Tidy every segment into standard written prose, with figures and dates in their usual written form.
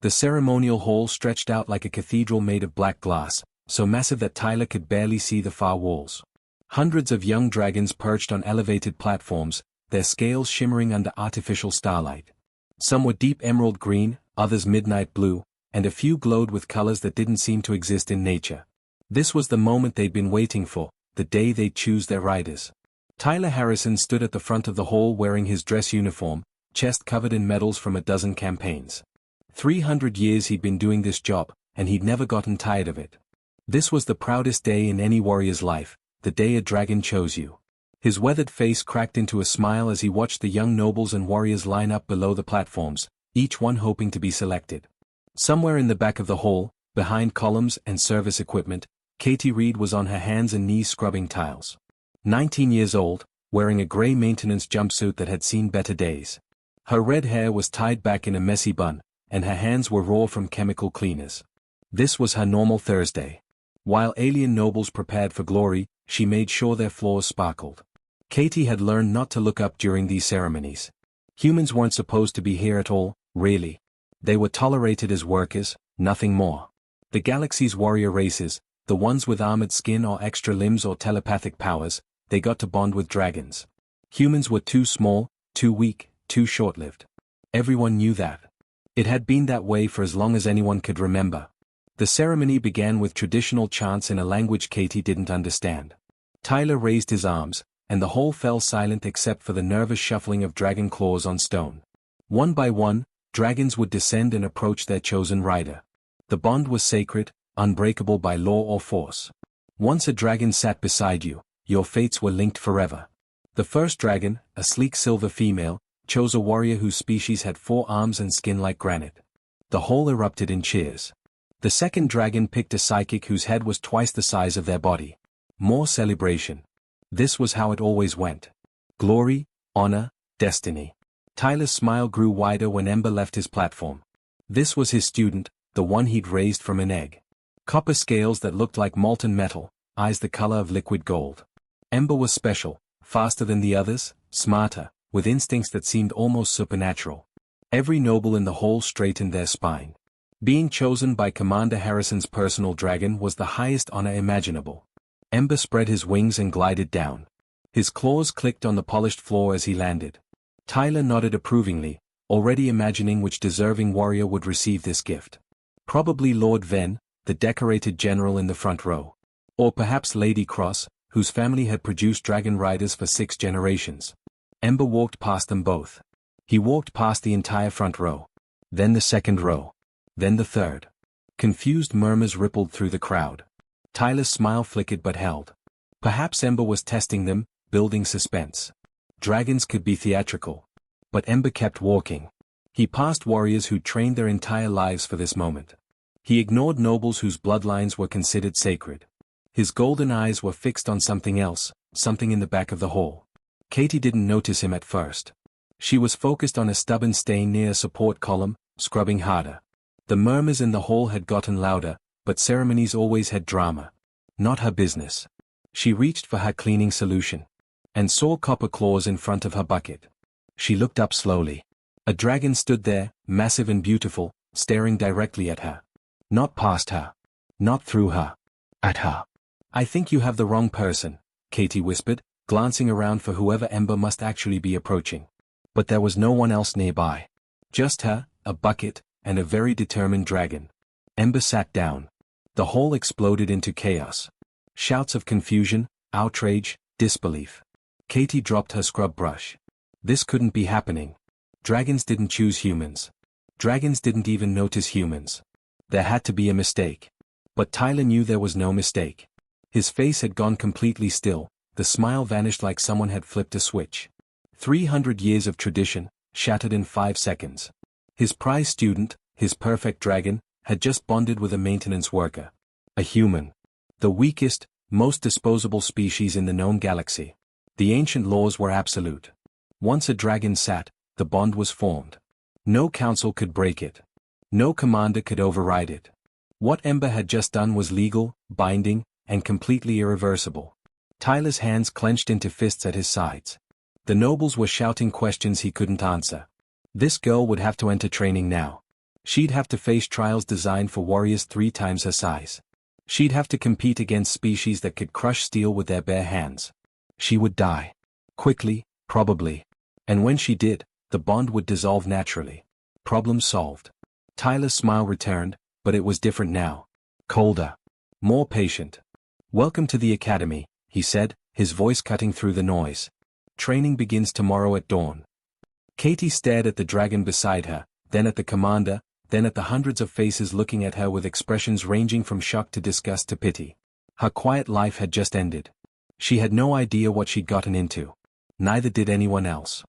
The ceremonial hall stretched out like a cathedral made of black glass, so massive that Tyler could barely see the far walls. Hundreds of young dragons perched on elevated platforms, their scales shimmering under artificial starlight. Some were deep emerald green, others midnight blue, and a few glowed with colors that didn't seem to exist in nature. This was the moment they'd been waiting for, the day they'd choose their riders. Tyler Harrison stood at the front of the hall wearing his dress uniform, chest covered in medals from a dozen campaigns. 300 years he'd been doing this job, and he'd never gotten tired of it. This was the proudest day in any warrior's life, the day a dragon chose you. His weathered face cracked into a smile as he watched the young nobles and warriors line up below the platforms, each one hoping to be selected. Somewhere in the back of the hall, behind columns and service equipment, Katie Reed was on her hands and knees scrubbing tiles. 19 years old, wearing a gray maintenance jumpsuit that had seen better days. Her red hair was tied back in a messy bun, and her hands were raw from chemical cleaners. This was her normal Thursday. While alien nobles prepared for glory, she made sure their floors sparkled. Katie had learned not to look up during these ceremonies. Humans weren't supposed to be here at all, really. They were tolerated as workers, nothing more. The galaxy's warrior races, the ones with armored skin or extra limbs or telepathic powers, they got to bond with dragons. Humans were too small, too weak, too short-lived. Everyone knew that. It had been that way for as long as anyone could remember. The ceremony began with traditional chants in a language Katie didn't understand. Tyler raised his arms, and the hall fell silent except for the nervous shuffling of dragon claws on stone. One by one, dragons would descend and approach their chosen rider. The bond was sacred, unbreakable by law or force. Once a dragon sat beside you, your fates were linked forever. The first dragon, a sleek silver female, chose a warrior whose species had 4 arms and skin like granite. The hall erupted in cheers. The second dragon picked a psychic whose head was twice the size of their body. More celebration. This was how it always went. Glory, honor, destiny. Tyler's smile grew wider when Ember left his platform. This was his student, the one he'd raised from an egg. Copper scales that looked like molten metal, eyes the color of liquid gold. Ember was special, faster than the others, smarter, with instincts that seemed almost supernatural. Every noble in the hall straightened their spine. Being chosen by Commander Harrison's personal dragon was the highest honor imaginable. Ember spread his wings and glided down. His claws clicked on the polished floor as he landed. Tyler nodded approvingly, already imagining which deserving warrior would receive this gift. Probably Lord Venn, the decorated general in the front row. Or perhaps Lady Cross, whose family had produced dragon riders for 6 generations. Ember walked past them both. He walked past the entire front row. Then the second row. Then the third. Confused murmurs rippled through the crowd. Tyler's smile flickered but held. Perhaps Ember was testing them, building suspense. Dragons could be theatrical. But Ember kept walking. He passed warriors who trained their entire lives for this moment. He ignored nobles whose bloodlines were considered sacred. His golden eyes were fixed on something else, something in the back of the hall. Katie didn't notice him at first. She was focused on a stubborn stain near a support column, scrubbing harder. The murmurs in the hall had gotten louder, but ceremonies always had drama. Not her business. She reached for her cleaning solution. And saw copper claws in front of her bucket. She looked up slowly. A dragon stood there, massive and beautiful, staring directly at her. Not past her. Not through her. At her. "I think you have the wrong person," Katie whispered, glancing around for whoever Ember must actually be approaching. But there was no one else nearby. Just her, a bucket, and a very determined dragon. Ember sat down. The hall exploded into chaos. Shouts of confusion, outrage, disbelief. Katie dropped her scrub brush. This couldn't be happening. Dragons didn't choose humans. Dragons didn't even notice humans. There had to be a mistake. But Tyler knew there was no mistake. His face had gone completely still, the smile vanished like someone had flipped a switch. 300 years of tradition, shattered in 5 seconds. His prize student, his perfect dragon, had just bonded with a maintenance worker. A human. The weakest, most disposable species in the known galaxy. The ancient laws were absolute. Once a dragon sat, the bond was formed. No council could break it. No commander could override it. What Ember had just done was legal, binding, and completely irreversible. Tyler's hands clenched into fists at his sides. The nobles were shouting questions he couldn't answer. This girl would have to enter training now. She'd have to face trials designed for warriors 3 times her size. She'd have to compete against species that could crush steel with their bare hands. She would die. Quickly, probably. And when she did, the bond would dissolve naturally. Problem solved. Tyler's smile returned, but it was different now. Colder. More patient. "Welcome to the academy," he said, his voice cutting through the noise. "Training begins tomorrow at dawn." Katie stared at the dragon beside her, then at the commander, then at the hundreds of faces looking at her with expressions ranging from shock to disgust to pity. Her quiet life had just ended. She had no idea what she'd gotten into. Neither did anyone else.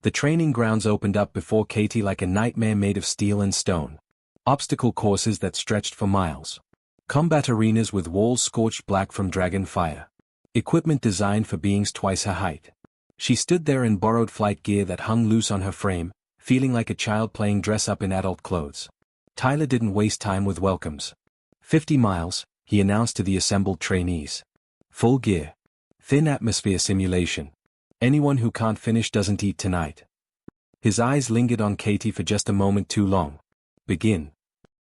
The training grounds opened up before Katie like a nightmare made of steel and stone. Obstacle courses that stretched for miles. Combat arenas with walls scorched black from dragon fire. Equipment designed for beings twice her height. She stood there in borrowed flight gear that hung loose on her frame, feeling like a child playing dress-up in adult clothes. Tyler didn't waste time with welcomes. 50 miles, he announced to the assembled trainees. Full gear. Thin atmosphere simulation. Anyone who can't finish doesn't eat tonight. His eyes lingered on Katie for just a moment too long. Begin.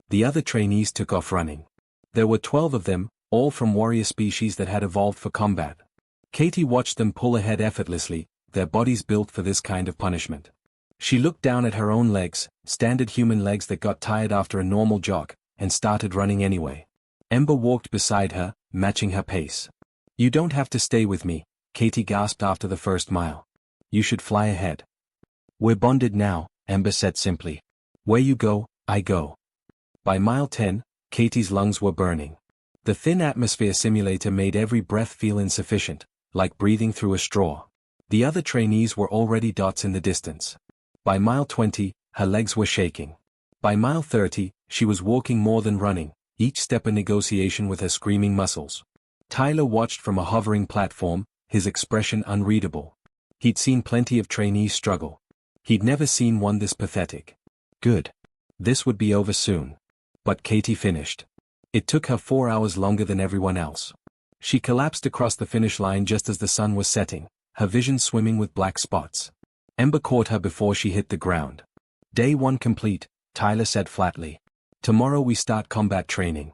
The other trainees took off running. There were 12 of them, all from warrior species that had evolved for combat. Katie watched them pull ahead effortlessly, their bodies built for this kind of punishment. She looked down at her own legs, standard human legs that got tired after a normal jog, and started running anyway. Ember walked beside her, matching her pace. "You don't have to stay with me," Katie gasped after the first mile. "You should fly ahead." "We're bonded now," Ember said simply. "Where you go, I go." By mile 10, Katie's lungs were burning. The thin atmosphere simulator made every breath feel insufficient, like breathing through a straw. The other trainees were already dots in the distance. By mile 20, her legs were shaking. By mile 30, she was walking more than running, each step a negotiation with her screaming muscles. Tyler watched from a hovering platform, his expression unreadable. He'd seen plenty of trainees struggle. He'd never seen one this pathetic. Good. This would be over soon. But Katie finished. It took her 4 hours longer than everyone else. She collapsed across the finish line just as the sun was setting, her vision swimming with black spots. Ember caught her before she hit the ground. "Day 1 complete," Tyler said flatly. "Tomorrow we start combat training."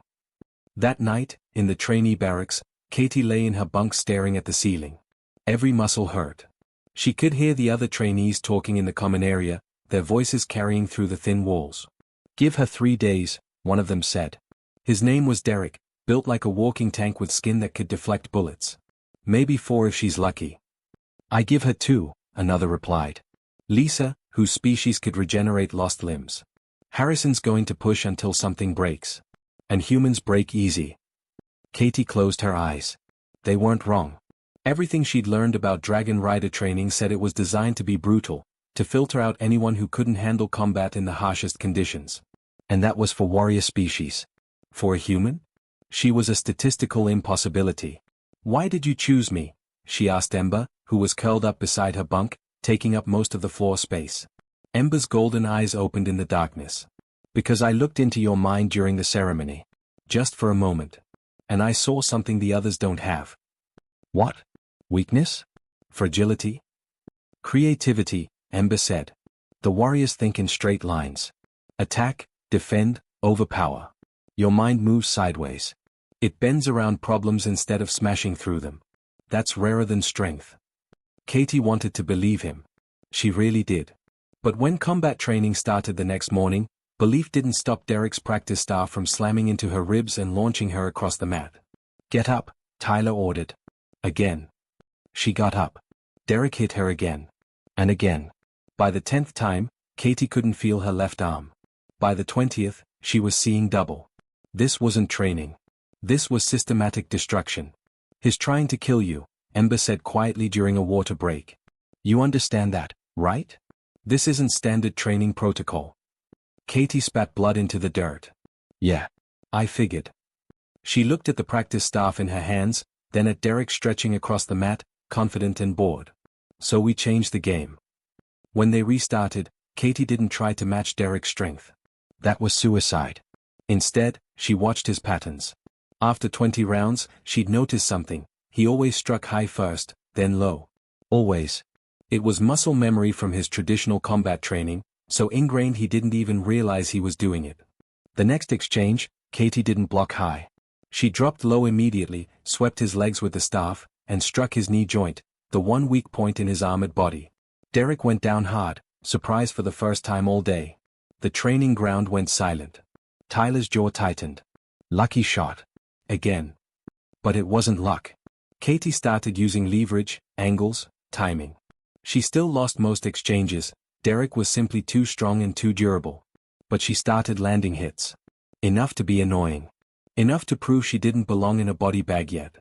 That night, in the trainee barracks, Katie lay in her bunk staring at the ceiling. Every muscle hurt. She could hear the other trainees talking in the common area, their voices carrying through the thin walls. "Give her 3 days," one of them said. His name was Derek, built like a walking tank with skin that could deflect bullets. "Maybe 4 if she's lucky." "I give her 2, another replied. "Lisa, whose species could regenerate lost limbs. Harrison's going to push until something breaks. And humans break easy." Katie closed her eyes. They weren't wrong. Everything she'd learned about Dragon Rider training said it was designed to be brutal, to filter out anyone who couldn't handle combat in the harshest conditions. And that was for warrior species. For a human? She was a statistical impossibility. "Why did you choose me?" she asked Ember, who was curled up beside her bunk, taking up most of the floor space. Ember's golden eyes opened in the darkness. "Because I looked into your mind during the ceremony. Just for a moment. And I saw something the others don't have." "What? Weakness? Fragility?" "Creativity," Ember said. "The warriors think in straight lines. Attack, defend, overpower. Your mind moves sideways. It bends around problems instead of smashing through them. That's rarer than strength." Katie wanted to believe him. She really did. But when combat training started the next morning, belief didn't stop Derek's practice staff from slamming into her ribs and launching her across the mat. "Get up," Tyler ordered. Again. She got up. Derek hit her again. And again. By the 10th time, Katie couldn't feel her left arm. By the 20th, she was seeing double. This wasn't training. This was systematic destruction. "He's trying to kill you," Ember said quietly during a water break. "You understand that, right? This isn't standard training protocol." Katie spat blood into the dirt. "Yeah. I figured." She looked at the practice staff in her hands, then at Derek stretching across the mat, confident and bored. "So we changed the game." When they restarted, Katie didn't try to match Derek's strength. That was suicide. Instead, she watched his patterns. After 20 rounds, she'd noticed something. He always struck high first, then low. Always. It was muscle memory from his traditional combat training, so ingrained he didn't even realize he was doing it. The next exchange, Katie didn't block high. She dropped low immediately, swept his legs with the staff, and struck his knee joint, the one weak point in his armored body. Derek went down hard, surprised for the first time all day. The training ground went silent. Tyler's jaw tightened. Lucky shot. Again. But it wasn't luck. Katie started using leverage, angles, timing. She still lost most exchanges. Derek was simply too strong and too durable. But she started landing hits. Enough to be annoying. Enough to prove she didn't belong in a body bag yet.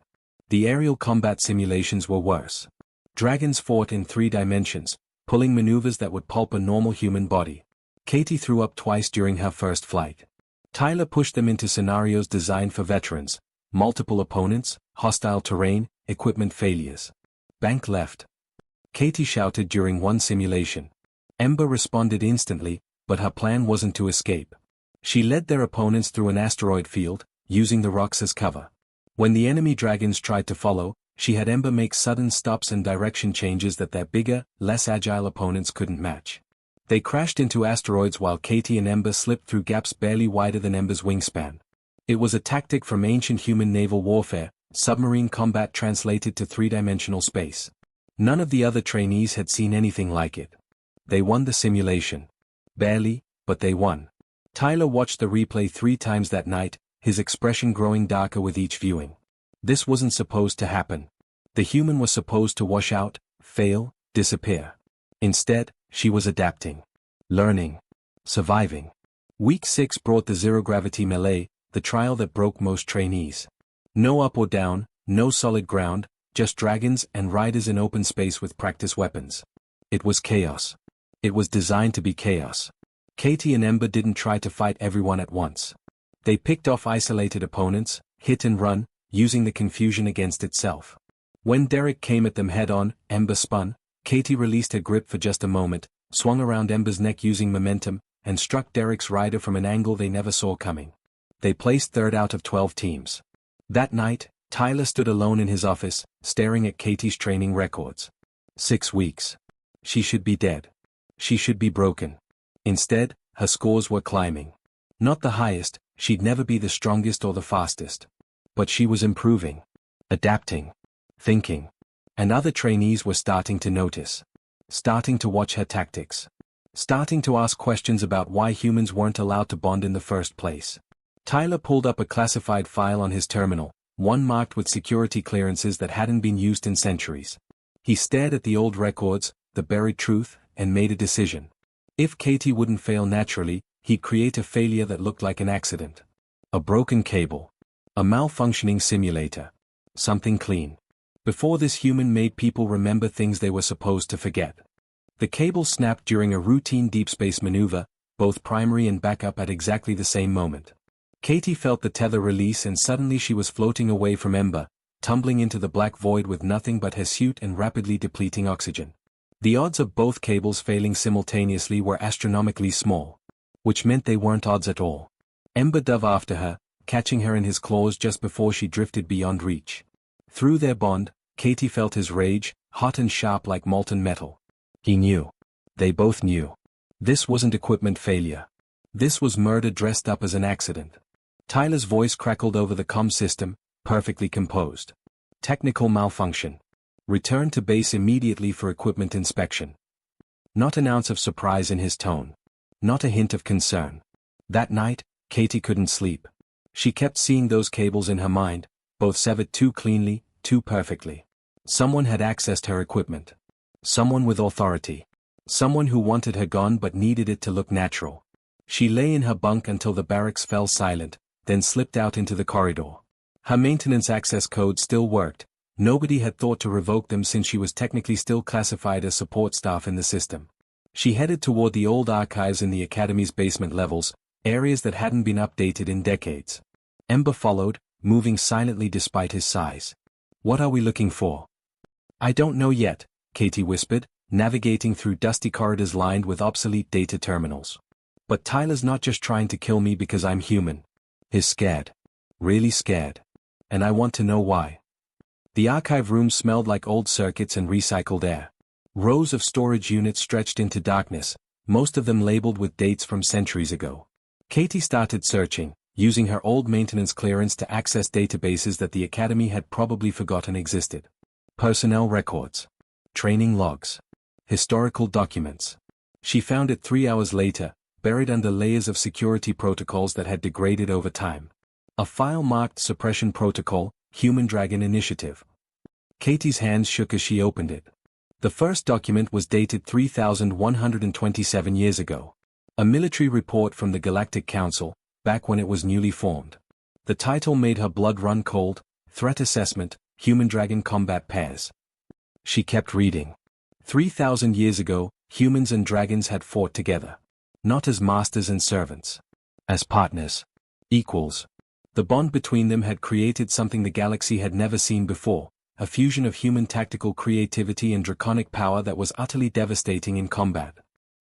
The aerial combat simulations were worse. Dragons fought in 3 dimensions, pulling maneuvers that would pulp a normal human body. Katie threw up twice during her first flight. Tyler pushed them into scenarios designed for veterans: multiple opponents, hostile terrain, equipment failures. Bank left. Katie shouted during one simulation. Ember responded instantly, but her plan wasn't to escape. She led their opponents through an asteroid field, using the rocks as cover. When the enemy dragons tried to follow, she had Ember make sudden stops and direction changes that their bigger, less agile opponents couldn't match. They crashed into asteroids while Katie and Ember slipped through gaps barely wider than Ember's wingspan. It was a tactic from ancient human naval warfare, submarine combat translated to 3-dimensional space. None of the other trainees had seen anything like it. They won the simulation. Barely, but they won. Tyler watched the replay 3 times that night, his expression growing darker with each viewing. This wasn't supposed to happen. The human was supposed to wash out, fail, disappear. Instead, she was adapting. Learning. Surviving. Week 6 brought the zero-gravity melee, the trial that broke most trainees. No up or down, no solid ground, just dragons and riders in open space with practice weapons. It was chaos. It was designed to be chaos. Katie and Ember didn't try to fight everyone at once. They picked off isolated opponents, hit and run, using the confusion against itself. When Derek came at them head-on, Ember spun. Katie released her grip for just a moment, swung around Ember's neck using momentum, and struck Derek's rider from an angle they never saw coming. They placed 3rd out of 12 teams. That night, Tyler stood alone in his office, staring at Katie's training records. 6 weeks. She should be dead. She should be broken. Instead, her scores were climbing. Not the highest, she'd never be the strongest or the fastest. But she was improving. Adapting. Thinking. And other trainees were starting to notice. Starting to watch her tactics. Starting to ask questions about why humans weren't allowed to bond in the first place. Tyler pulled up a classified file on his terminal, one marked with security clearances that hadn't been used in centuries. He stared at the old records, the buried truth, and made a decision. If Katie wouldn't fail naturally, he'd create a failure that looked like an accident. A broken cable. A malfunctioning simulator. Something clean. Before this human made people remember things they were supposed to forget. The cable snapped during a routine deep space maneuver, both primary and backup at exactly the same moment. Katie felt the tether release and suddenly she was floating away from Ember, tumbling into the black void with nothing but her suit and rapidly depleting oxygen. The odds of both cables failing simultaneously were astronomically small. Which meant they weren't odds at all. Ember dove after her, catching her in his claws just before she drifted beyond reach. Through their bond, Katie felt his rage, hot and sharp like molten metal. He knew. They both knew. This wasn't equipment failure. This was murder dressed up as an accident. Tyler's voice crackled over the comm system, perfectly composed. Technical malfunction. Return to base immediately for equipment inspection. Not an ounce of surprise in his tone. Not a hint of concern. That night, Katie couldn't sleep. She kept seeing those cables in her mind, both severed too cleanly, too perfectly. Someone had accessed her equipment. Someone with authority. Someone who wanted her gone but needed it to look natural. She lay in her bunk until the barracks fell silent, then slipped out into the corridor. Her maintenance access code still worked. Nobody had thought to revoke them since she was technically still classified as support staff in the system. She headed toward the old archives in the Academy's basement levels, areas that hadn't been updated in decades. Ember followed, moving silently despite his size. What are we looking for? I don't know yet, Katie whispered, navigating through dusty corridors lined with obsolete data terminals. But Tyler's not just trying to kill me because I'm human. He's scared. Really scared. And I want to know why. The archive room smelled like old circuits and recycled air. Rows of storage units stretched into darkness, most of them labeled with dates from centuries ago. Katie started searching, using her old maintenance clearance to access databases that the Academy had probably forgotten existed. Personnel records. Training logs. Historical documents. She found it 3 hours later, buried under layers of security protocols that had degraded over time. A file marked Suppression Protocol, Human Dragon Initiative. Katie's hands shook as she opened it. The first document was dated 3,127 years ago. A military report from the Galactic Council, back when it was newly formed. The title made her blood run cold: Threat Assessment, Human Dragon Combat Pairs. She kept reading. 3,000 years ago, humans and dragons had fought together. Not as masters and servants. As partners. Equals. The bond between them had created something the galaxy had never seen before, a fusion of human tactical creativity and draconic power that was utterly devastating in combat.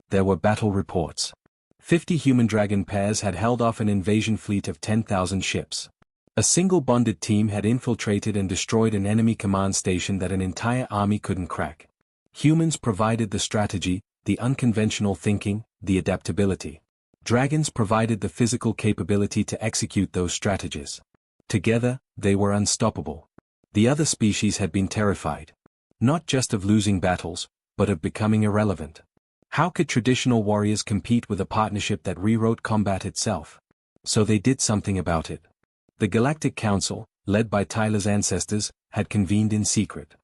There were battle reports. 50 human dragon pairs had held off an invasion fleet of 10,000 ships. A single bonded team had infiltrated and destroyed an enemy command station that an entire army couldn't crack. Humans provided the strategy, the unconventional thinking, the adaptability. Dragons provided the physical capability to execute those strategies. Together, they were unstoppable. The other species had been terrified. Not just of losing battles, but of becoming irrelevant. How could traditional warriors compete with a partnership that rewrote combat itself? So they did something about it. The Galactic Council, led by Tyler's ancestors, had convened in secret.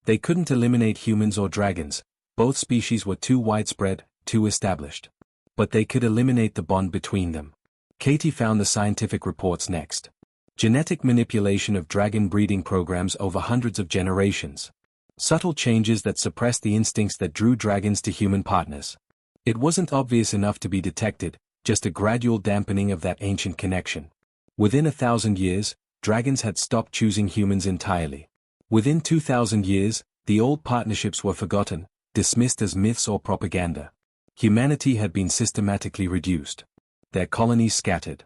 They couldn't eliminate humans or dragons, both species were too widespread, too established. But they could eliminate the bond between them. Katie found the scientific reports next. Genetic manipulation of dragon breeding programs over hundreds of generations. Subtle changes that suppressed the instincts that drew dragons to human partners. It wasn't obvious enough to be detected, just a gradual dampening of that ancient connection. Within 1,000 years, dragons had stopped choosing humans entirely. Within 2,000 years, the old partnerships were forgotten, dismissed as myths or propaganda. Humanity had been systematically reduced. Their colonies scattered.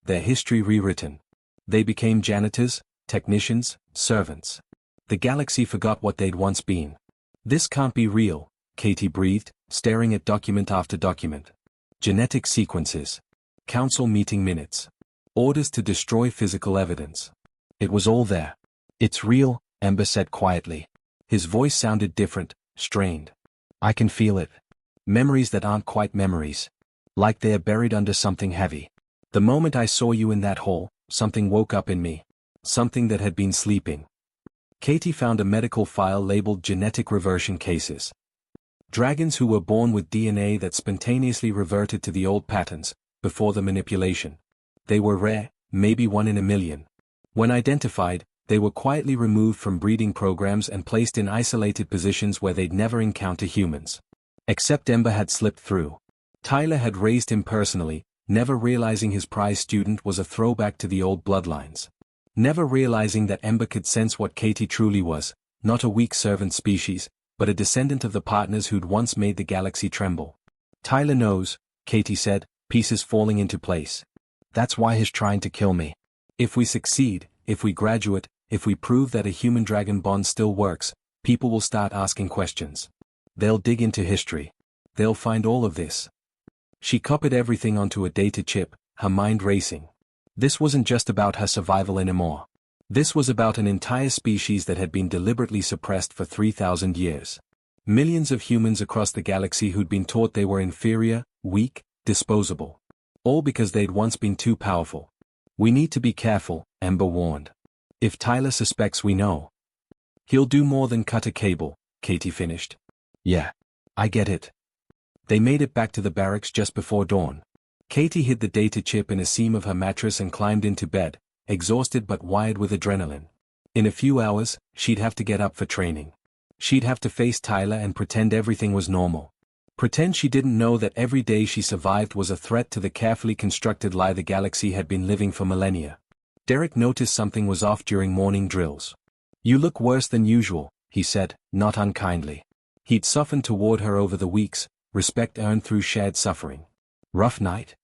Their history rewritten. They became janitors, technicians, servants. The galaxy forgot what they'd once been. This can't be real, Katie breathed, staring at document after document. Genetic sequences. Council meeting minutes. Orders to destroy physical evidence. It was all there. It's real, Ember said quietly. His voice sounded different, strained. I can feel it. Memories that aren't quite memories. Like they are buried under something heavy. The moment I saw you in that hall, something woke up in me. Something that had been sleeping. Katie found a medical file labeled Genetic Reversion Cases. Dragons who were born with DNA that spontaneously reverted to the old patterns, before the manipulation. They were rare, maybe 1 in a million. When identified, they were quietly removed from breeding programs and placed in isolated positions where they'd never encounter humans. Except Ember had slipped through. Tyler had raised him personally, never realizing his prize student was a throwback to the old bloodlines. Never realizing that Ember could sense what Katie truly was, not a weak servant species, but a descendant of the partners who'd once made the galaxy tremble. Tyler knows, Katie said, pieces falling into place. That's why he's trying to kill me. If we succeed, if we graduate, if we prove that a human-dragon bond still works, people will start asking questions. They'll dig into history. They'll find all of this. She copied everything onto a data chip, her mind racing. This wasn't just about her survival anymore. This was about an entire species that had been deliberately suppressed for 3,000 years. Millions of humans across the galaxy who'd been taught they were inferior, weak, disposable. All because they'd once been too powerful. We need to be careful, Ember warned. If Tyler suspects we know, he'll do more than cut a cable, Katie finished. Yeah. I get it. They made it back to the barracks just before dawn. Katie hid the data chip in a seam of her mattress and climbed into bed, exhausted but wired with adrenaline. In a few hours, she'd have to get up for training. She'd have to face Tyler and pretend everything was normal. Pretend she didn't know that every day she survived was a threat to the carefully constructed lie the galaxy had been living for millennia. Derek noticed something was off during morning drills. You look worse than usual, he said, not unkindly. He'd softened toward her over the weeks, respect earned through shared suffering. Rough night?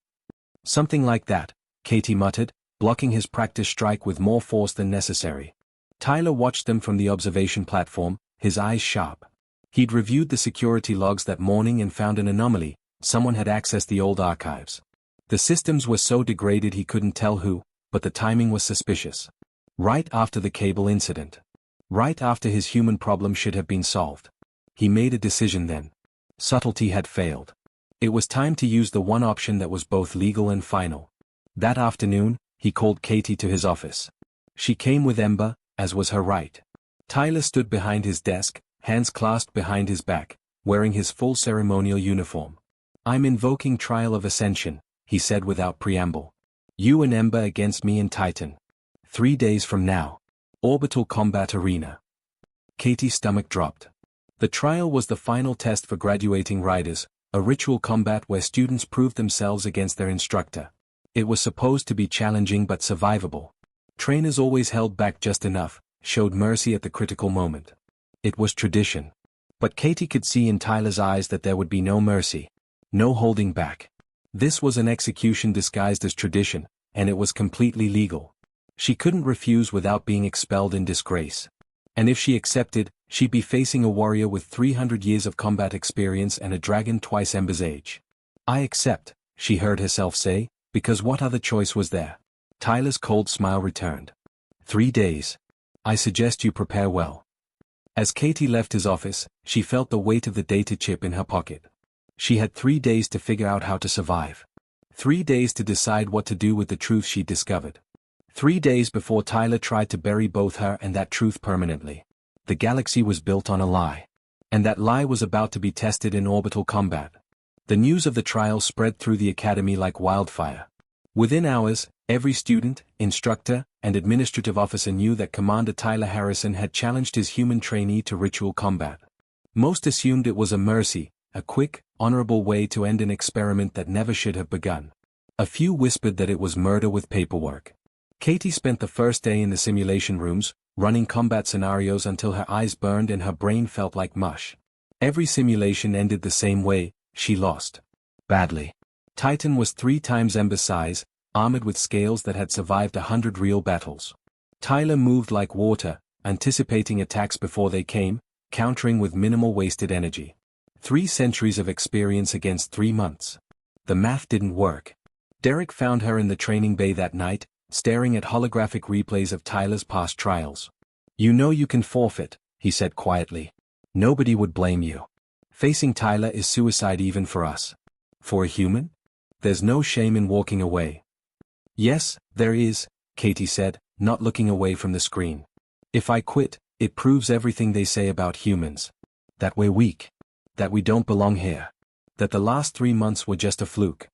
Something like that, Katie muttered, blocking his practice strike with more force than necessary. Tyler watched them from the observation platform, his eyes sharp. He'd reviewed the security logs that morning and found an anomaly, Someone had accessed the old archives. The systems were so degraded he couldn't tell who, but the timing was suspicious. Right after the cable incident. Right after his human problem should have been solved. He made a decision then. Subtlety had failed. It was time to use the one option that was both legal and final. That afternoon, he called Katie to his office. She came with Ember, as was her right. Tyler stood behind his desk, hands clasped behind his back, wearing his full ceremonial uniform. "I'm invoking Trial of Ascension," he said without preamble. "You and Ember against me and Titan. 3 days from now. Orbital Combat Arena." Katie's stomach dropped. The trial was the final test for graduating riders, a ritual combat where students proved themselves against their instructor. It was supposed to be challenging but survivable. Trainers always held back just enough, showed mercy at the critical moment. It was tradition. But Katie could see in Tyler's eyes that there would be no mercy. No holding back. This was an execution disguised as tradition, and it was completely legal. She couldn't refuse without being expelled in disgrace. And if she accepted, she'd be facing a warrior with 300 years of combat experience and a dragon twice Ember's age. "I accept," she heard herself say, because what other choice was there? Tyler's cold smile returned. 3 days. I suggest you prepare well." As Katie left his office, she felt the weight of the data chip in her pocket. She had 3 days to figure out how to survive. 3 days to decide what to do with the truth she'd discovered. 3 days before Tyler tried to bury both her and that truth permanently. The galaxy was built on a lie. And that lie was about to be tested in orbital combat. The news of the trial spread through the academy like wildfire. Within hours, every student, instructor, and administrative officer knew that Commander Tyler Harrison had challenged his human trainee to ritual combat. Most assumed it was a mercy, a quick, honorable way to end an experiment that never should have begun. A few whispered that it was murder with paperwork. Katie spent the first day in the simulation rooms, running combat scenarios until her eyes burned and her brain felt like mush. Every simulation ended the same way: she lost. Badly. Titan was 3 times Ember's size, armored with scales that had survived 100 real battles. Tyler moved like water, anticipating attacks before they came, countering with minimal wasted energy. 3 centuries of experience against 3 months. The math didn't work. Derek found her in the training bay that night, staring at holographic replays of Tyler's past trials. "You know you can forfeit," he said quietly. "Nobody would blame you. Facing Tyler is suicide even for us. For a human? There's no shame in walking away." "Yes, there is," Katie said, not looking away from the screen. "If I quit, it proves everything they say about humans. That we're weak. That we don't belong here. That the last 3 months were just a fluke.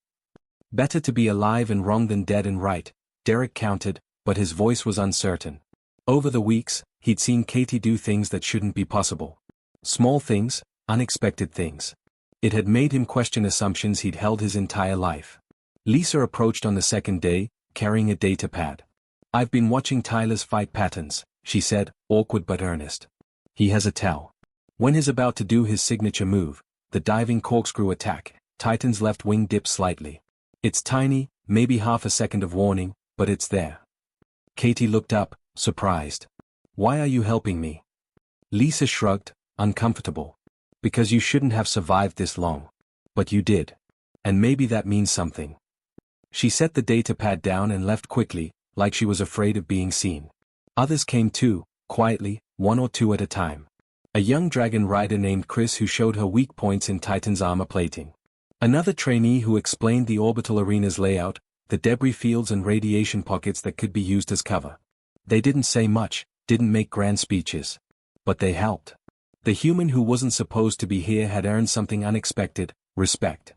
Better to be alive and wrong than dead and right," Derek countered, but his voice was uncertain. Over the weeks, he'd seen Katie do things that shouldn't be possible. Small things, unexpected things. It had made him question assumptions he'd held his entire life. Lisa approached on the second day, carrying a data pad. "I've been watching Tyler's fight patterns," she said, awkward but earnest. "He has a tell. When he's about to do his signature move, the diving corkscrew attack, Titan's left wing dips slightly. It's tiny, maybe half a second of warning, but it's there." Katie looked up, surprised. "Why are you helping me?" Lisa shrugged, uncomfortable. "Because you shouldn't have survived this long. But you did. And maybe that means something." She set the data pad down and left quickly, like she was afraid of being seen. Others came too, quietly, 1 or 2 at a time. A young dragon rider named Chris who showed her weak points in Titan's armor plating. Another trainee who explained the orbital arena's layout, the debris fields and radiation pockets that could be used as cover. They didn't say much, didn't make grand speeches. But they helped. The human who wasn't supposed to be here had earned something unexpected: respect.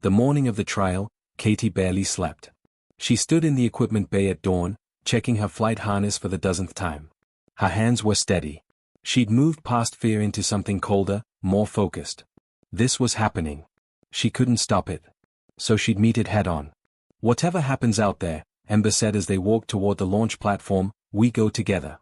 The morning of the trial, Katie barely slept. She stood in the equipment bay at dawn, checking her flight harness for the dozenth time. Her hands were steady. She'd moved past fear into something colder, more focused. This was happening. She couldn't stop it. So she'd meet it head-on. "Whatever happens out there," Ember said as they walked toward the launch platform, "we go together."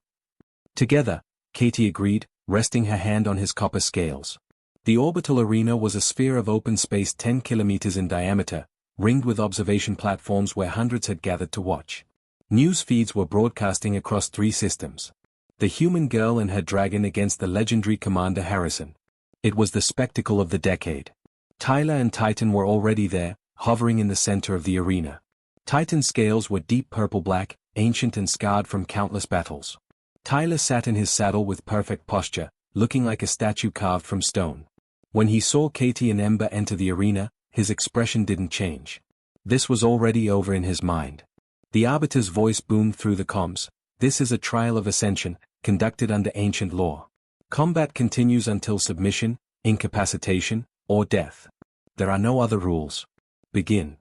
"Together," Katie agreed, resting her hand on his copper scales. The orbital arena was a sphere of open space 10 kilometers in diameter, ringed with observation platforms where hundreds had gathered to watch. News feeds were broadcasting across 3 systems. The human girl and her dragon against the legendary Commander Harrison. It was the spectacle of the decade. Tyler and Titan were already there, hovering in the center of the arena. Titan's scales were deep purple-black, ancient and scarred from countless battles. Tyler sat in his saddle with perfect posture, looking like a statue carved from stone. When he saw Katie and Ember enter the arena, his expression didn't change. This was already over in his mind. The Arbiter's voice boomed through the comms. This is a trial of ascension, conducted under ancient law. Combat continues until submission, incapacitation, or death. There are no other rules. Begin.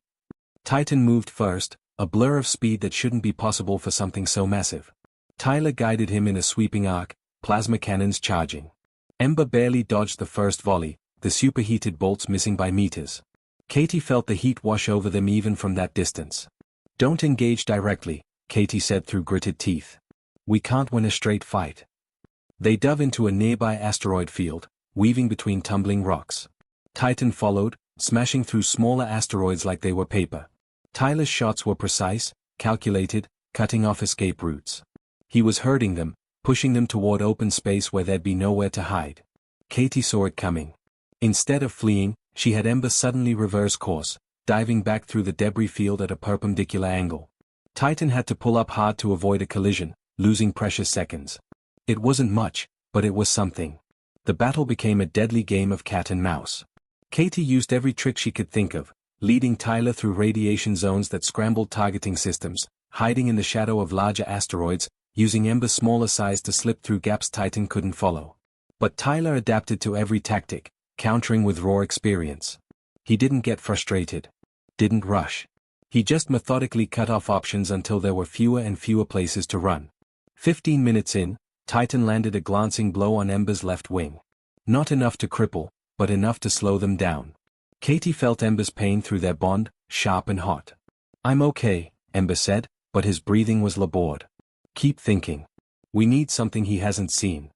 Titan moved first, a blur of speed that shouldn't be possible for something so massive. Tyler guided him in a sweeping arc, plasma cannons charging. Ember barely dodged the first volley, the superheated bolts missing by meters. Katie felt the heat wash over them even from that distance. Don't engage directly, Katie said through gritted teeth. We can't win a straight fight. They dove into a nearby asteroid field, weaving between tumbling rocks. Titan followed, smashing through smaller asteroids like they were paper. Tyler's shots were precise, calculated, cutting off escape routes. He was herding them, pushing them toward open space where there'd be nowhere to hide. Katie saw it coming. Instead of fleeing, she had Ember suddenly reverse course, diving back through the debris field at a perpendicular angle. Titan had to pull up hard to avoid a collision, losing precious seconds. It wasn't much, but it was something. The battle became a deadly game of cat and mouse. Katie used every trick she could think of, leading Tyler through radiation zones that scrambled targeting systems, hiding in the shadow of larger asteroids, using Ember's smaller size to slip through gaps Titan couldn't follow. But Tyler adapted to every tactic, countering with raw experience. He didn't get frustrated. Didn't rush. He just methodically cut off options until there were fewer and fewer places to run. 15 minutes in, Titan landed a glancing blow on Ember's left wing. Not enough to cripple, but enough to slow them down. Katie felt Ember's pain through their bond, sharp and hot. I'm okay, Ember said, but his breathing was labored. Keep thinking. We need something he hasn't seen.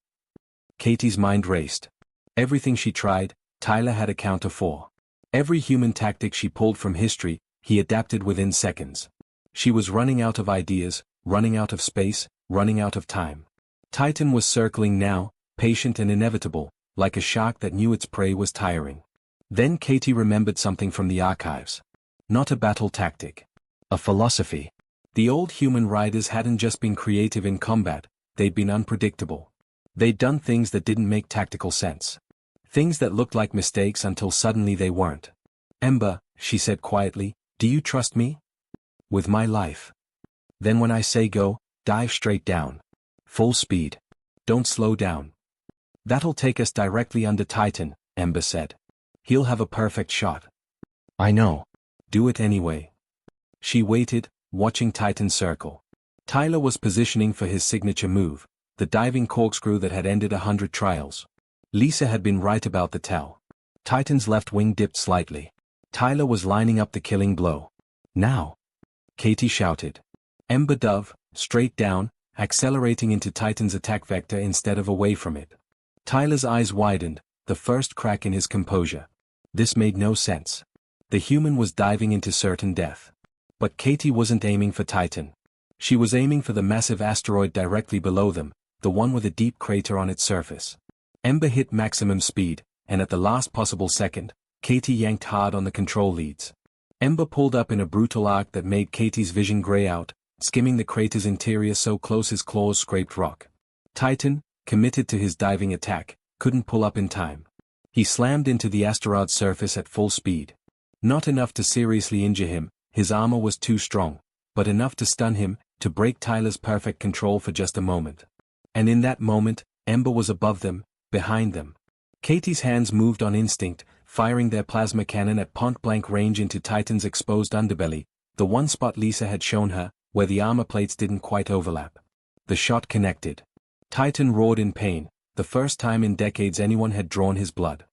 Katie's mind raced. Everything she tried, Tyler had a counter for. Every human tactic she pulled from history, he adapted within seconds. She was running out of ideas, running out of space, running out of time. Titan was circling now, patient and inevitable, like a shark that knew its prey was tiring. Then Katie remembered something from the archives. Not a battle tactic. A philosophy. The old human riders hadn't just been creative in combat, they'd been unpredictable. They'd done things that didn't make tactical sense. Things that looked like mistakes until suddenly they weren't. Ember, she said quietly, do you trust me? With my life. Then when I say go, dive straight down. Full speed. Don't slow down. That'll take us directly under Titan, Ember said. He'll have a perfect shot. I know. Do it anyway. She waited, watching Titan circle. Tyler was positioning for his signature move, the diving corkscrew that had ended 100 trials. Lisa had been right about the tell. Titan's left wing dipped slightly. Tyler was lining up the killing blow. Now! Katie shouted. Ember dove, straight down, accelerating into Titan's attack vector instead of away from it. Tyler's eyes widened, the first crack in his composure. This made no sense. The human was diving into certain death. But Katie wasn't aiming for Titan. She was aiming for the massive asteroid directly below them, the one with a deep crater on its surface. Ember hit maximum speed, and at the last possible second, Katie yanked hard on the control leads. Ember pulled up in a brutal arc that made Katie's vision gray out, skimming the crater's interior so close his claws scraped rock. Titan, committed to his diving attack, couldn't pull up in time. He slammed into the asteroid's surface at full speed. Not enough to seriously injure him, his armor was too strong, but enough to stun him, to break Tyler's perfect control for just a moment. And in that moment, Ember was above them, behind them. Katie's hands moved on instinct, firing their plasma cannon at point-blank range into Titan's exposed underbelly, the one spot Lisa had shown her, where the armor plates didn't quite overlap. The shot connected. Titan roared in pain, the first time in decades anyone had drawn his blood.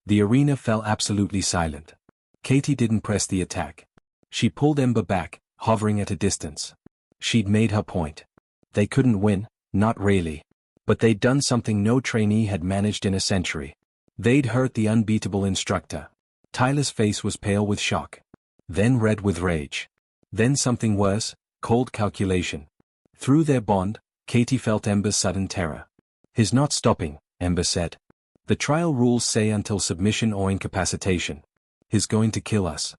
The arena fell absolutely silent. Katie didn't press the attack. She pulled Ember back, hovering at a distance. She'd made her point. They couldn't win, not really. But they'd done something no trainee had managed in a century. They'd hurt the unbeatable instructor. Tyler's face was pale with shock. Then red with rage. Then something worse, cold calculation. Through their bond, Katie felt Ember's sudden terror. He's not stopping, Ember said. The trial rules say until submission or incapacitation. He's going to kill us.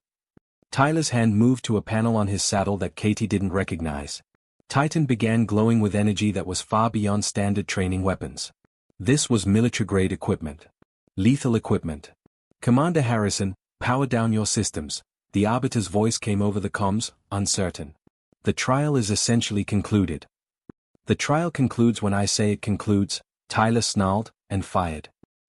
Tyler's hand moved to a panel on his saddle that Katie didn't recognize. Titan began glowing with energy that was far beyond standard training weapons. This was military-grade equipment. Lethal equipment. Commander Harrison, power down your systems. The Arbiter's voice came over the comms, uncertain. The trial is essentially concluded. The trial concludes when I say it concludes, Tyler snarled, and fired.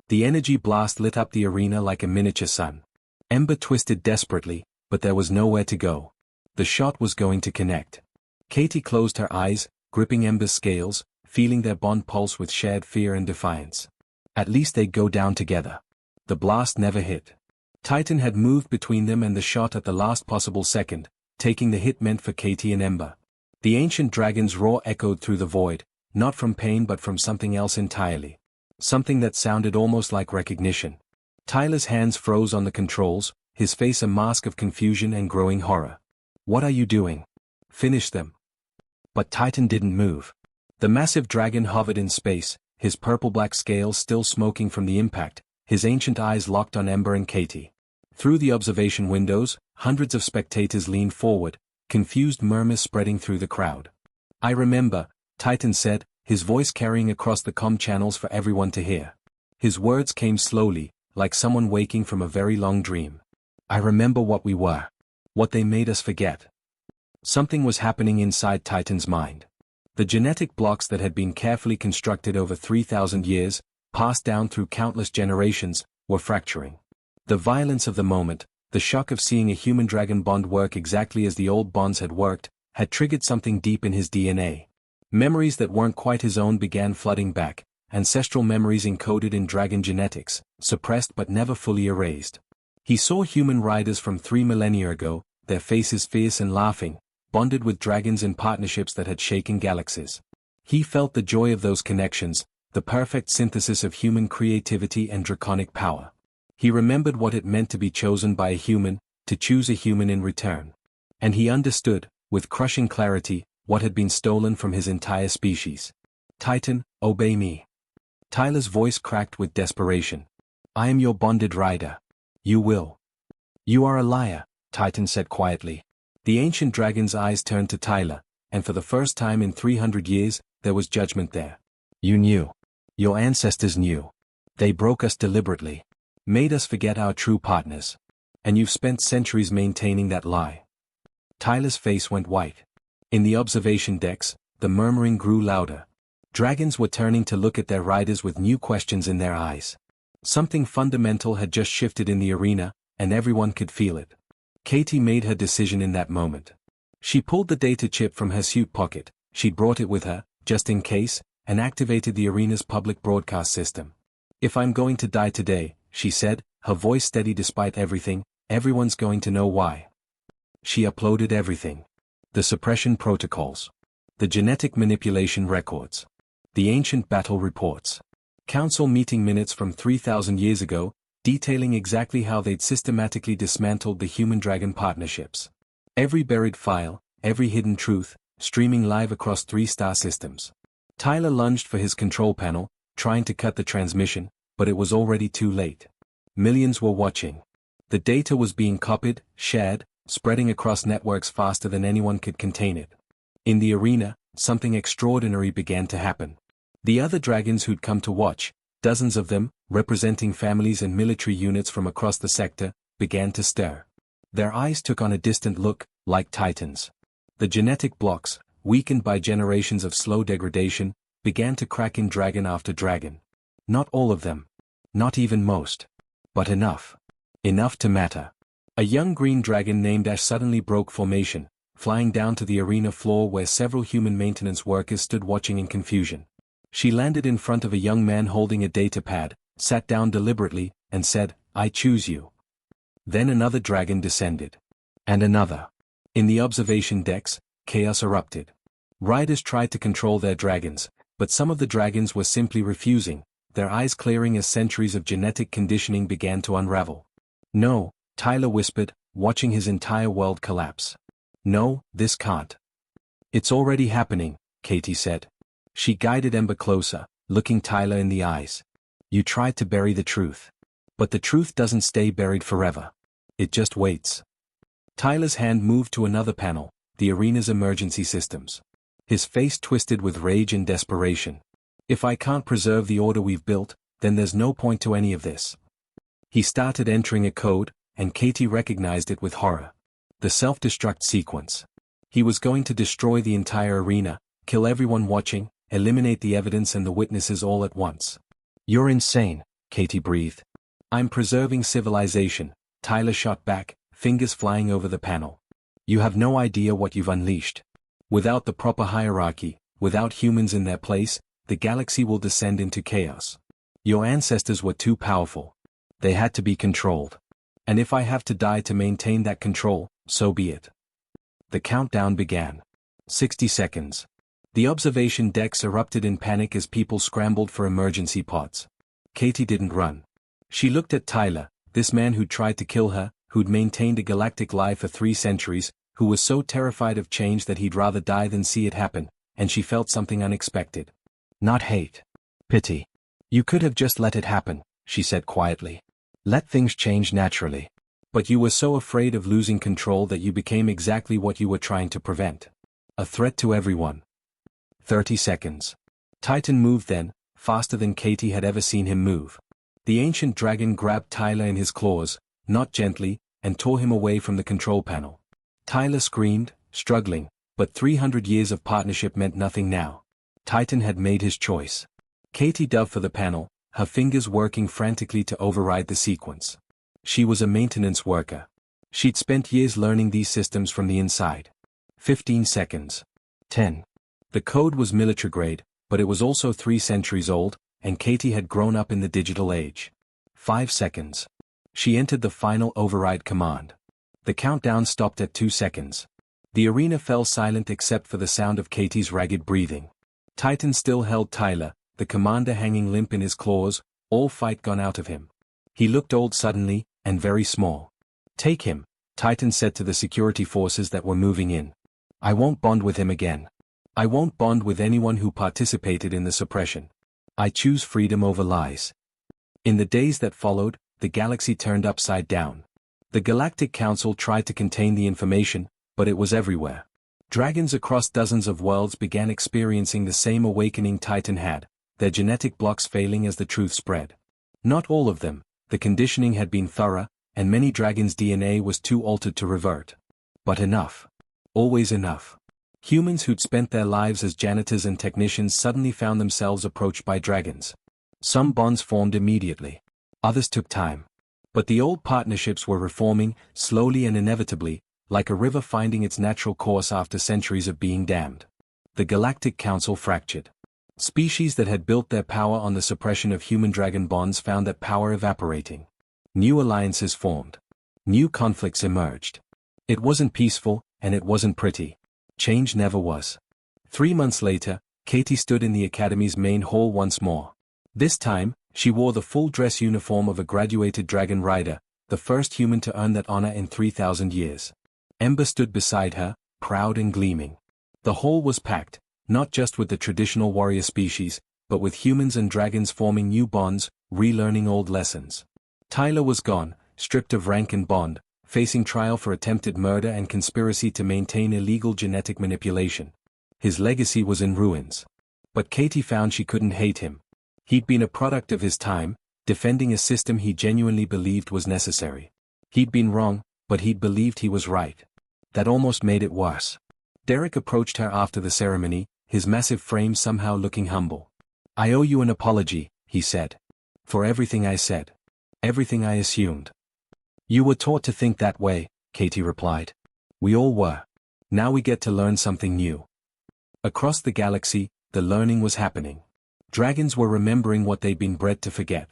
The energy blast lit up the arena like a miniature sun. Ember twisted desperately, but there was nowhere to go. The shot was going to connect. Katie closed her eyes, gripping Ember's scales, feeling their bond pulse with shared fear and defiance. At least they'd go down together. The blast never hit. Titan had moved between them and the shot at the last possible second, taking the hit meant for Katie and Ember. The ancient dragon's roar echoed through the void, not from pain but from something else entirely. Something that sounded almost like recognition. Tyler's hands froze on the controls, his face a mask of confusion and growing horror. What are you doing? Finish them. But Titan didn't move. The massive dragon hovered in space, his purple-black scales still smoking from the impact, his ancient eyes locked on Ember and Katie. Through the observation windows, hundreds of spectators leaned forward, confused murmurs spreading through the crowd. I remember, Titan said, his voice carrying across the comm channels for everyone to hear. His words came slowly, like someone waking from a very long dream. I remember what we were. What they made us forget. Something was happening inside Titan's mind. The genetic blocks that had been carefully constructed over 3,000 years, passed down through countless generations, were fracturing. The violence of the moment, the shock of seeing a human-dragon bond work exactly as the old bonds had worked, had triggered something deep in his DNA. Memories that weren't quite his own began flooding back, ancestral memories encoded in dragon genetics, suppressed but never fully erased. He saw human riders from 3 millennia ago, their faces fierce and laughing, bonded with dragons in partnerships that had shaken galaxies. He felt the joy of those connections, the perfect synthesis of human creativity and draconic power. He remembered what it meant to be chosen by a human, to choose a human in return. And he understood, with crushing clarity, what had been stolen from his entire species. Titan, obey me. Tyler's voice cracked with desperation. I am your bonded rider. You will. You are a liar, Titan said quietly. The ancient dragon's eyes turned to Tyler, and for the first time in 300 years, there was judgment there. You knew. Your ancestors knew. They broke us deliberately. Made us forget our true partners. And you've spent centuries maintaining that lie. Tyler's face went white. In the observation decks, the murmuring grew louder. Dragons were turning to look at their riders with new questions in their eyes. Something fundamental had just shifted in the arena, and everyone could feel it. Katie made her decision in that moment. She pulled the data chip from her suit pocket, she'd brought it with her, just in case, and activated the arena's public broadcast system. If I'm going to die today, she said, her voice steady despite everything, everyone's going to know why. She uploaded everything. The suppression protocols. The genetic manipulation records. The ancient battle reports. Council meeting minutes from 3,000 years ago, detailing exactly how they'd systematically dismantled the human-dragon partnerships. Every buried file, every hidden truth, streaming live across 3 star systems. Tyler lunged for his control panel, trying to cut the transmission, but it was already too late. Millions were watching. The data was being copied, shared, spreading across networks faster than anyone could contain it. In the arena, something extraordinary began to happen. The other dragons who'd come to watch, dozens of them, representing families and military units from across the sector, began to stir. Their eyes took on a distant look, like Titans. The genetic blocks, weakened by generations of slow degradation, began to crack in dragon after dragon. Not all of them. Not even most. But enough. Enough to matter. A young green dragon named Ash suddenly broke formation, flying down to the arena floor where several human maintenance workers stood watching in confusion. She landed in front of a young man holding a data pad, sat down deliberately, and said, I choose you. Then another dragon descended. And another. In the observation decks, chaos erupted. Riders tried to control their dragons, but some of the dragons were simply refusing, their eyes clearing as centuries of genetic conditioning began to unravel. No, Tyler whispered, watching his entire world collapse. No, this can't. It's already happening, Katie said. She guided Ember closer, looking Tyler in the eyes. You tried to bury the truth. But the truth doesn't stay buried forever. It just waits. Tyler's hand moved to another panel, the arena's emergency systems. His face twisted with rage and desperation. If I can't preserve the order we've built, then there's no point to any of this. He started entering a code, and Katie recognized it with horror. The self-destruct sequence. He was going to destroy the entire arena, kill everyone watching, eliminate the evidence and the witnesses all at once. You're insane, Katie breathed. I'm preserving civilization, Tyler shot back, fingers flying over the panel. You have no idea what you've unleashed. Without the proper hierarchy, without humans in their place, the galaxy will descend into chaos. Your ancestors were too powerful. They had to be controlled. And if I have to die to maintain that control, so be it. The countdown began. 60 seconds. The observation decks erupted in panic as people scrambled for emergency pods. Katie didn't run. She looked at Tyler, this man who'd tried to kill her, who'd maintained a galactic lie for 3 centuries, who was so terrified of change that he'd rather die than see it happen, and she felt something unexpected. Not hate. Pity. You could have just let it happen, she said quietly. Let things change naturally. But you were so afraid of losing control that you became exactly what you were trying to prevent. A threat to everyone. 30 seconds. Titan moved then, faster than Katie had ever seen him move. The ancient dragon grabbed Tyler in his claws, not gently, and tore him away from the control panel. Tyler screamed, struggling, but 300 years of partnership meant nothing now. Titan had made his choice. Katie dove for the panel, her fingers working frantically to override the sequence. She was a maintenance worker. She'd spent years learning these systems from the inside. 15 seconds. 10. The code was military grade, but it was also 3 centuries old, and Katie had grown up in the digital age. 5 seconds. She entered the final override command. The countdown stopped at 2 seconds. The arena fell silent except for the sound of Katie's ragged breathing. Titan still held Tyler, the commander hanging limp in his claws, all fight gone out of him. He looked old suddenly, and very small. Take him, Titan said to the security forces that were moving in. I won't bond with him again. I won't bond with anyone who participated in the suppression. I choose freedom over lies. In the days that followed, the galaxy turned upside down. The Galactic Council tried to contain the information, but it was everywhere. Dragons across dozens of worlds began experiencing the same awakening Titan had, their genetic blocks failing as the truth spread. Not all of them, the conditioning had been thorough, and many dragons' DNA was too altered to revert. But enough. Always enough. Humans who'd spent their lives as janitors and technicians suddenly found themselves approached by dragons. Some bonds formed immediately. Others took time. But the old partnerships were reforming, slowly and inevitably, like a river finding its natural course after centuries of being dammed. The Galactic Council fractured. Species that had built their power on the suppression of human-dragon bonds found that power evaporating. New alliances formed. New conflicts emerged. It wasn't peaceful, and it wasn't pretty. Change never was. 3 months later, Katie stood in the Academy's main hall once more. This time, she wore the full dress uniform of a graduated dragon rider, the first human to earn that honor in 3,000 years. Ember stood beside her, proud and gleaming. The hall was packed, not just with the traditional warrior species, but with humans and dragons forming new bonds, relearning old lessons. Tyler was gone, stripped of rank and bond, facing trial for attempted murder and conspiracy to maintain illegal genetic manipulation. His legacy was in ruins. But Katie found she couldn't hate him. He'd been a product of his time, defending a system he genuinely believed was necessary. He'd been wrong, but he'd believed he was right. That almost made it worse. Derek approached her after the ceremony, his massive frame somehow looking humble. I owe you an apology, he said. For everything I said. Everything I assumed. You were taught to think that way, Katie replied. We all were. Now we get to learn something new. Across the galaxy, the learning was happening. Dragons were remembering what they'd been bred to forget.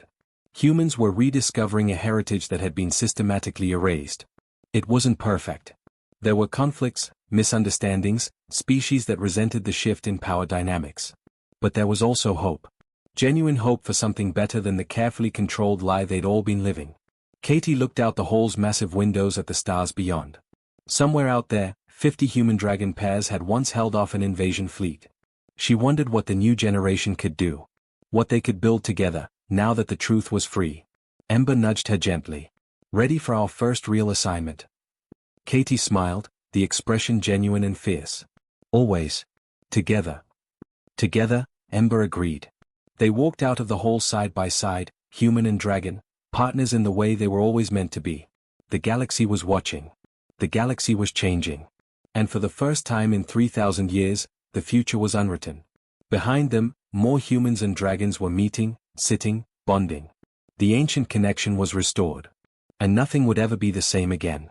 Humans were rediscovering a heritage that had been systematically erased. It wasn't perfect. There were conflicts, misunderstandings, species that resented the shift in power dynamics. But there was also hope. Genuine hope for something better than the carefully controlled lie they'd all been living. Katie looked out the hall's massive windows at the stars beyond. Somewhere out there, 50 human-dragon pairs had once held off an invasion fleet. She wondered what the new generation could do. What they could build together, now that the truth was free. Ember nudged her gently. Ready for our first real assignment. Katie smiled, the expression genuine and fierce. Always. Together. Together, Ember agreed. They walked out of the hall side by side, human and dragon, partners in the way they were always meant to be. The galaxy was watching. The galaxy was changing. And for the first time in 3,000 years, the future was unwritten. Behind them, more humans and dragons were meeting, sitting, bonding. The ancient connection was restored. And nothing would ever be the same again.